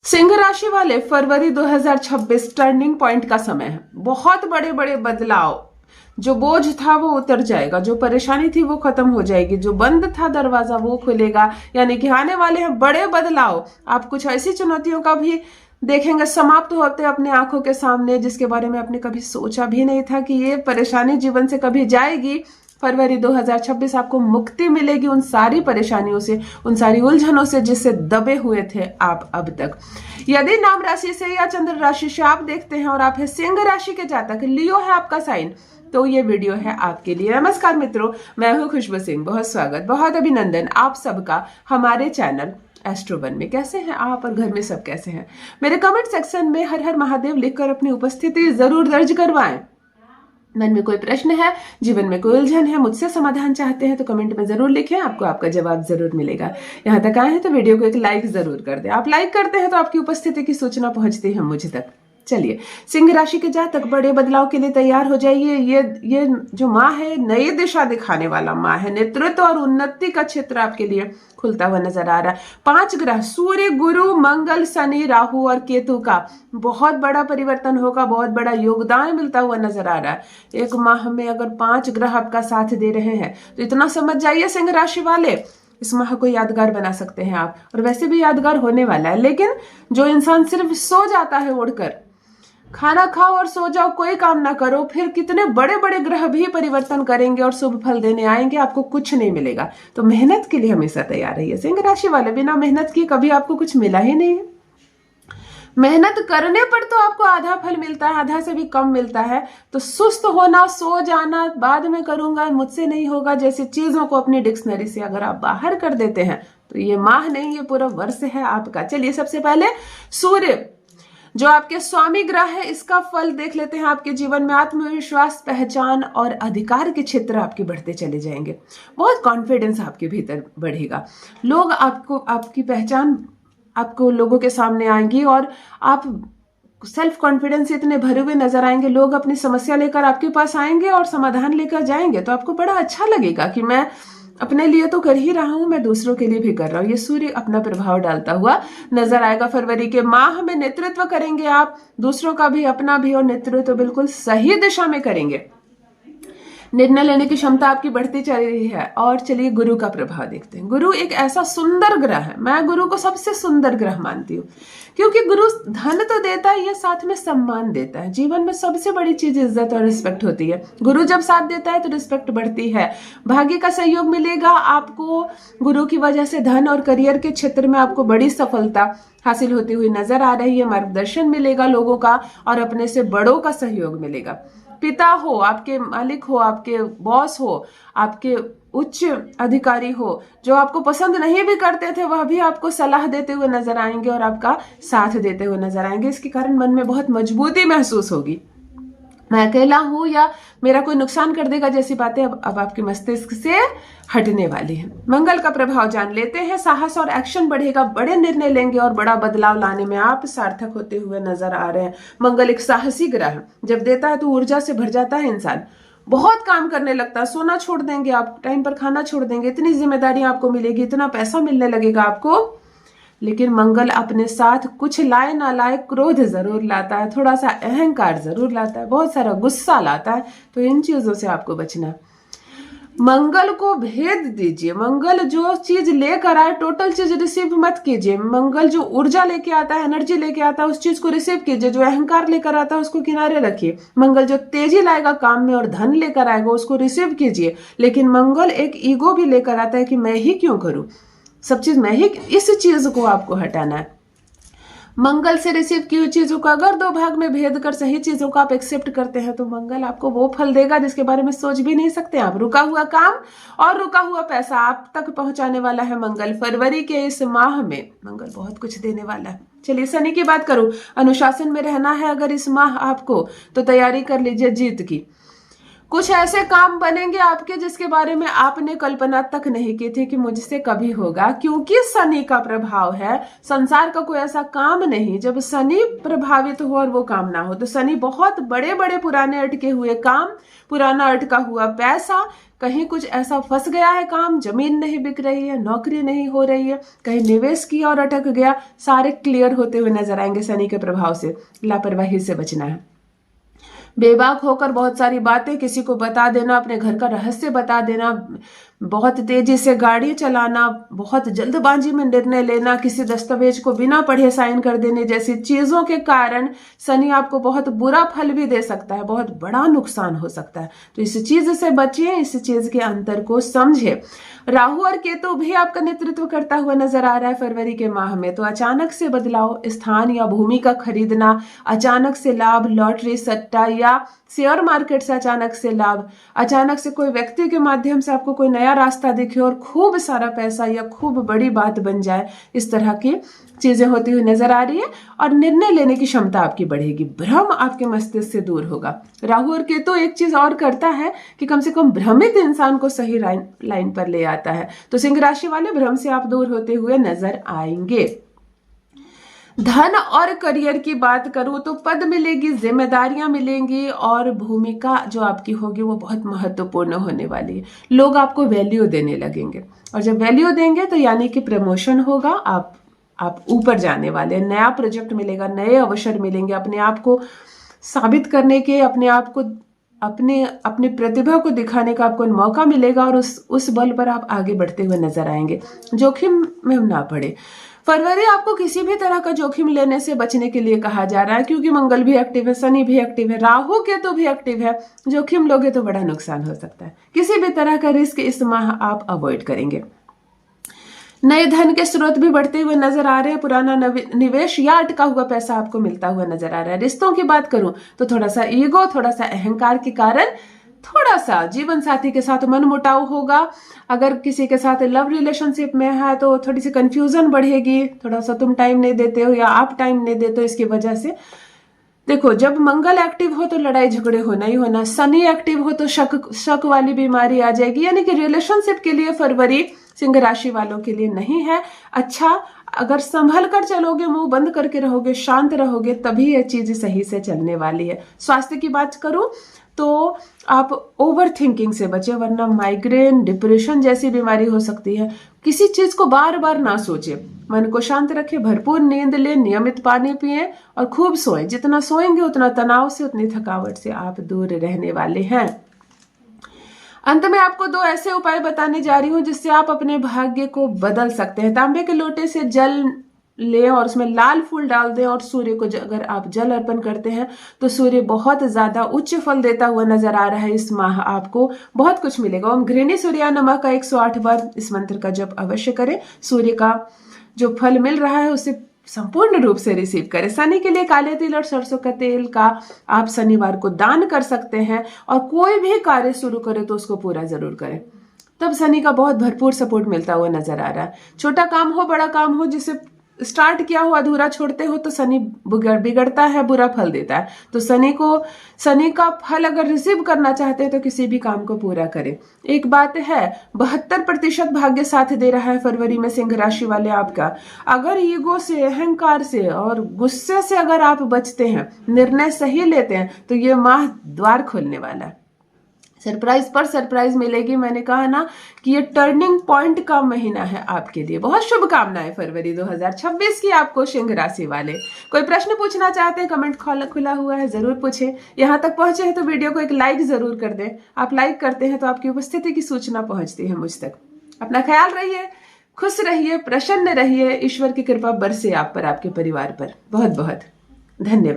सिंह राशि वाले फरवरी 2026 turning point का समय है। बहुत बड़े बड़े बदलाव, जो बोझ था वो उतर जाएगा, जो परेशानी थी वो खत्म हो जाएगी, जो बंद था दरवाजा वो खुलेगा। यानी कि आने वाले हैं बड़े बदलाव। आप कुछ ऐसी चुनौतियों का भी देखेंगे समाप्त होते अपने आंखों के सामने, जिसके बारे में आपने कभी सोचा भी नहीं था कि ये परेशानी जीवन से कभी जाएगी। फरवरी 2026 आपको मुक्ति मिलेगी उन सारी परेशानियों से, उन सारी उलझनों से जिससे दबे हुए थे आप अब तक। यदि नाम राशि से या चंद्र राशि से आप देखते हैं और आप है सिंह राशि के जातक, लियो है आपका साइन, तो ये वीडियो है आपके लिए। नमस्कार मित्रों, मैं हूं खुशबू सिंह। बहुत स्वागत, बहुत अभिनंदन आप सबका हमारे चैनल एस्ट्रो वन में। कैसे हैं आप और घर में सब कैसे हैं? मेरे कमेंट सेक्शन में हर हर महादेव लिखकर अपनी उपस्थिति जरूर दर्ज करवाएं। मन में कोई प्रश्न है, जीवन में कोई उलझन है, मुझसे समाधान चाहते हैं तो कमेंट में जरूर लिखें, आपको आपका जवाब जरूर मिलेगा। यहाँ तक आए हैं तो वीडियो को एक लाइक जरूर कर दें। आप लाइक करते हैं तो आपकी उपस्थिति की सूचना पहुंचती है मुझे तक। चलिए, सिंह राशि के जातक बड़े बदलाव के लिए तैयार हो जाइए। ये जो माह है नई दिशा दिखाने वाला माह है। नेतृत्व और उन्नति का क्षेत्र आपके लिए खुलता हुआ नजर आ रहा है। 5 ग्रह सूर्य, गुरु, मंगल, शनि, राहु और केतु का बहुत बड़ा परिवर्तन होगा, बहुत बड़ा योगदान मिलता हुआ नजर आ रहा है। एक माह में अगर 5 ग्रह आपका साथ दे रहे हैं तो इतना समझ जाइए सिंह राशि वाले, इस माह को यादगार बना सकते हैं आप। और वैसे भी यादगार होने वाला है। लेकिन जो इंसान सिर्फ सो जाता है उड़कर, खाना खाओ और सो जाओ, कोई काम ना करो, फिर कितने बड़े बड़े ग्रह भी परिवर्तन करेंगे और शुभ फल देने आएंगे, आपको कुछ नहीं मिलेगा। तो मेहनत के लिए हमेशा तैयार रहिए सिंह राशि वाले। बिना मेहनत किए कभी आपको कुछ मिला ही नहीं है। मेहनत करने पर तो आपको आधा फल मिलता है, आधा से भी कम मिलता है। तो सुस्त होना, सो जाना, बाद में करूंगा, मुझसे नहीं होगा जैसी चीजों को अपनी डिक्शनरी से अगर आप बाहर कर देते हैं तो ये माह नहीं, ये पूरा वर्ष है आपका। चलिए, सबसे पहले सूर्य जो आपके स्वामी ग्रह है, इसका फल देख लेते हैं। आपके जीवन में आत्मविश्वास, पहचान और अधिकार के क्षेत्र आपके बढ़ते चले जाएंगे। बहुत कॉन्फिडेंस आपके भीतर बढ़ेगा। लोग आपको, आपकी पहचान आपको लोगों के सामने आएंगी और आप सेल्फ कॉन्फिडेंस से इतने भरे हुए नजर आएंगे। लोग अपनी समस्या लेकर आपके पास आएंगे और समाधान लेकर जाएंगे, तो आपको बड़ा अच्छा लगेगा कि मैं अपने लिए तो कर ही रहा हूं, मैं दूसरों के लिए भी कर रहा हूं। ये सूर्य अपना प्रभाव डालता हुआ नजर आएगा। फरवरी के माह में नेतृत्व करेंगे आप, दूसरों का भी अपना भी, और नेतृत्व बिल्कुल सही दिशा में करेंगे। निर्णय लेने की क्षमता आपकी बढ़ती चल रही है। और चलिए, गुरु का प्रभाव देखते हैं। गुरु एक ऐसा सुंदर ग्रह है, मैं गुरु को सबसे सुंदर ग्रह मानती हूँ, क्योंकि गुरु धन तो देता है, ये साथ में सम्मान देता है। जीवन में सबसे बड़ी चीज इज्जत और रिस्पेक्ट होती है। गुरु जब साथ देता है तो रिस्पेक्ट बढ़ती है। भाग्य का सहयोग मिलेगा आपको। गुरु की वजह से धन और करियर के क्षेत्र में आपको बड़ी सफलता हासिल होती हुई नजर आ रही है। मार्गदर्शन मिलेगा लोगों का और अपने से बड़ों का सहयोग मिलेगा। पिता हो, आपके मालिक हो, आपके बॉस हो, आपके उच्च अधिकारी हो, जो आपको पसंद नहीं भी करते थे, वह भी आपको सलाह देते हुए नजर आएंगे और आपका साथ देते हुए नजर आएंगे। इसके कारण मन में बहुत मजबूती महसूस होगी। मैं अकेला हूं या मेरा कोई नुकसान कर देगा जैसी बातें अब आपके मस्तिष्क से हटने वाली है। मंगल का प्रभाव जान लेते हैं। साहस और एक्शन बढ़ेगा, बड़े निर्णय लेंगे और बड़ा बदलाव लाने में आप सार्थक होते हुए नजर आ रहे हैं। मंगल एक साहसी ग्रह है, जब देता है तो ऊर्जा से भर जाता है इंसान, बहुत काम करने लगता है। सोना छोड़ देंगे आप, टाइम पर खाना छोड़ देंगे, इतनी जिम्मेदारियां आपको मिलेगी, इतना पैसा मिलने लगेगा आपको। लेकिन मंगल अपने साथ कुछ लाए ना लाए क्रोध जरूर लाता है, थोड़ा सा अहंकार जरूर लाता है, बहुत सारा गुस्सा लाता है। तो इन चीजों से आपको बचना है। मंगल को भेद दीजिए। मंगल जो चीज लेकर आए, टोटल चीज रिसीव मत कीजिए। मंगल जो ऊर्जा लेके आता है, एनर्जी लेके आता है, उस चीज को रिसीव कीजिए। जो अहंकार लेकर आता है उसको किनारे रखिए। मंगल जो तेजी लाएगा काम में और धन लेकर आएगा उसको रिसीव कीजिए। लेकिन मंगल एक ईगो भी लेकर आता है कि मैं ही क्यों करूं, सब चीज मैं ही, इस चीज को आपको हटाना है। मंगल से रिसीव की हुई चीजों को अगर 2 भाग में भेद कर सही चीजों को आप एक्सेप्ट करते हैं तो मंगल आपको वो फल देगा जिसके बारे में सोच भी नहीं सकते आप। रुका हुआ काम और रुका हुआ पैसा आप तक पहुंचाने वाला है मंगल। फरवरी के इस माह में मंगल बहुत कुछ देने वाला है। चलिए, शनि की बात करूं। अनुशासन में रहना है अगर इस माह आपको, तो तैयारी कर लीजिए जीत की। कुछ ऐसे काम बनेंगे आपके जिसके बारे में आपने कल्पना तक नहीं की थी कि मुझसे कभी होगा, क्योंकि शनि का प्रभाव है। संसार का कोई ऐसा काम नहीं जब शनि प्रभावित हो और वो काम ना हो। तो शनि बहुत बड़े बड़े पुराने अटके हुए काम, पुराना अटका हुआ पैसा, कहीं कुछ ऐसा फंस गया है काम, जमीन नहीं बिक रही है, नौकरी नहीं हो रही है, कहीं निवेश किया और अटक गया, सारे क्लियर होते हुए नजर आएंगे शनि के प्रभाव से। लापरवाही से बचना है। बेबाक होकर बहुत सारी बातें किसी को बता देना, अपने घर का रहस्य बता देना, बहुत तेजी से गाड़ी चलाना, बहुत जल्दबाजी में निर्णय लेना, किसी दस्तावेज को बिना पढ़े साइन कर देने जैसी चीजों के कारण शनि आपको बहुत बुरा फल भी दे सकता है, बहुत बड़ा नुकसान हो सकता है। तो इस चीज से बचिए, इस चीज के अंतर को समझे। राहु और केतु भी आपका नेतृत्व करता हुआ नजर आ रहा है फरवरी के माह में। तो अचानक से बदलाव, स्थान या भूमि का खरीदना, अचानक से लाभ, लॉटरी, सट्टा या शेयर मार्केट से अचानक से लाभ, अचानक से कोई व्यक्ति के माध्यम से आपको कोई नया रास्ता दिखे और खूब सारा पैसा या खूब बड़ी बात बन जाए, इस तरह की चीजें होती हुई नजर आ रही है। और निर्णय लेने की क्षमता आपकी बढ़ेगी, भ्रम आपके मस्तिष्क से दूर होगा। राहु और केतु एक चीज और करता है कि कम से कम भ्रमित इंसान को सही लाइन पर ले आता है। तो सिंह राशि वाले भ्रम से आप दूर होते हुए नजर आएंगे। धन और करियर की बात करूं तो पद मिलेगी, जिम्मेदारियां मिलेंगी और भूमिका जो आपकी होगी वो बहुत महत्वपूर्ण होने वाली है। लोग आपको वैल्यू देने लगेंगे और जब वैल्यू देंगे तो यानी कि प्रमोशन होगा, आप ऊपर जाने वाले, नया प्रोजेक्ट मिलेगा, नए अवसर मिलेंगे, अपने आप को साबित करने के, अपने आप को अपनी प्रतिभा को दिखाने का आपको मौका मिलेगा और उस बल पर आप आगे बढ़ते हुए नजर आएंगे। जोखिम में ना पड़े। फरवरी आपको किसी भी तरह का जोखिम लेने से बचने के लिए कहा जा रहा है, क्योंकि मंगल भी एक्टिव है, शनि भी एक्टिव है, राहु केतु भी एक्टिव है। जोखिम लोगे तो बड़ा नुकसान हो सकता है। किसी भी तरह का रिस्क इस माह आप अवॉइड करेंगे। नए धन के स्रोत भी बढ़ते हुए नजर आ रहे हैं, पुराना निवेश या अटका हुआ पैसा आपको मिलता हुआ नजर आ रहा है। रिश्तों की बात करूं तो थोड़ा सा ईगो, थोड़ा सा अहंकार के कारण थोड़ा सा जीवन साथी के साथ मनमुटाव होगा। अगर किसी के साथ लव रिलेशनशिप में है तो थोड़ी सी कंफ्यूजन बढ़ेगी, थोड़ा सा तुम टाइम नहीं देते हो या आप टाइम नहीं देते हो, इसकी वजह से। देखो, जब मंगल एक्टिव हो तो लड़ाई झगड़े होना ही होना, शनि एक्टिव हो तो शक वाली बीमारी आ जाएगी। यानी कि रिलेशनशिप के लिए फरवरी सिंह राशि वालों के लिए नहीं है अच्छा। अगर संभल कर चलोगे, मुंह बंद करके रहोगे, शांत रहोगे, तभी यह चीज सही से चलने वाली है। स्वास्थ्य की बात करूं तो आप ओवर थिंकिंग से बचे, वरना माइग्रेन, डिप्रेशन जैसी बीमारी हो सकती है। किसी चीज को बार बार ना सोचे, मन को शांत रखे, भरपूर नींद ले, नियमित पानी पिए और खूब सोएं। जितना सोएंगे उतना तनाव से, उतनी थकावट से आप दूर रहने वाले हैं। अंत में आपको 2 ऐसे उपाय बताने जा रही हूं जिससे आप अपने भाग्य को बदल सकते हैं। तांबे के लोटे से जल लें और उसमें लाल फूल डाल दें और सूर्य को अगर आप जल अर्पण करते हैं तो सूर्य बहुत ज्यादा उच्च फल देता हुआ नजर आ रहा है। इस माह आपको बहुत कुछ मिलेगा। ओम घृणी सूर्या नमः का 108 बार इस मंत्र का जप अवश्य करें। सूर्य का जो फल मिल रहा है उसे संपूर्ण रूप से रिसीव करें। शनि के लिए काले तिल और सरसों का तेल का आप शनिवार को दान कर सकते हैं और कोई भी कार्य शुरू करें तो उसको पूरा जरूर करें, तब शनि का बहुत भरपूर सपोर्ट मिलता हुआ नजर आ रहा है। छोटा काम हो, बड़ा काम हो, जिसे स्टार्ट किया हो अधूरा छोड़ते हो तो शनि बिगड़ता है, बुरा फल देता है। तो शनि का फल अगर रिसीव करना चाहते हैं तो किसी भी काम को पूरा करें। एक बात है, 72% भाग्य साथ दे रहा है फरवरी में सिंह राशि वाले आपका। अगर ईगो से, अहंकार से और गुस्से से अगर आप बचते हैं, निर्णय सही लेते हैं, तो ये माह द्वार खोलने वाला है। सरप्राइज पर सरप्राइज मिलेगी। मैंने कहा ना कि ये टर्निंग पॉइंट का महीना है आपके लिए। बहुत शुभकामनाएं फरवरी 2026 की आपको सिंह राशि वाले। कोई प्रश्न पूछना चाहते हैं, कमेंट खुला हुआ है, जरूर पूछें। यहाँ तक पहुंचे हैं तो वीडियो को एक लाइक जरूर कर दें। आप लाइक करते हैं तो आपकी उपस्थिति की सूचना पहुंचती है मुझ तक। अपना ख्याल रहिए, खुश रहिए, प्रसन्न रहिए। ईश्वर की कृपा बरसे आप पर, आपके परिवार पर। बहुत बहुत धन्यवाद।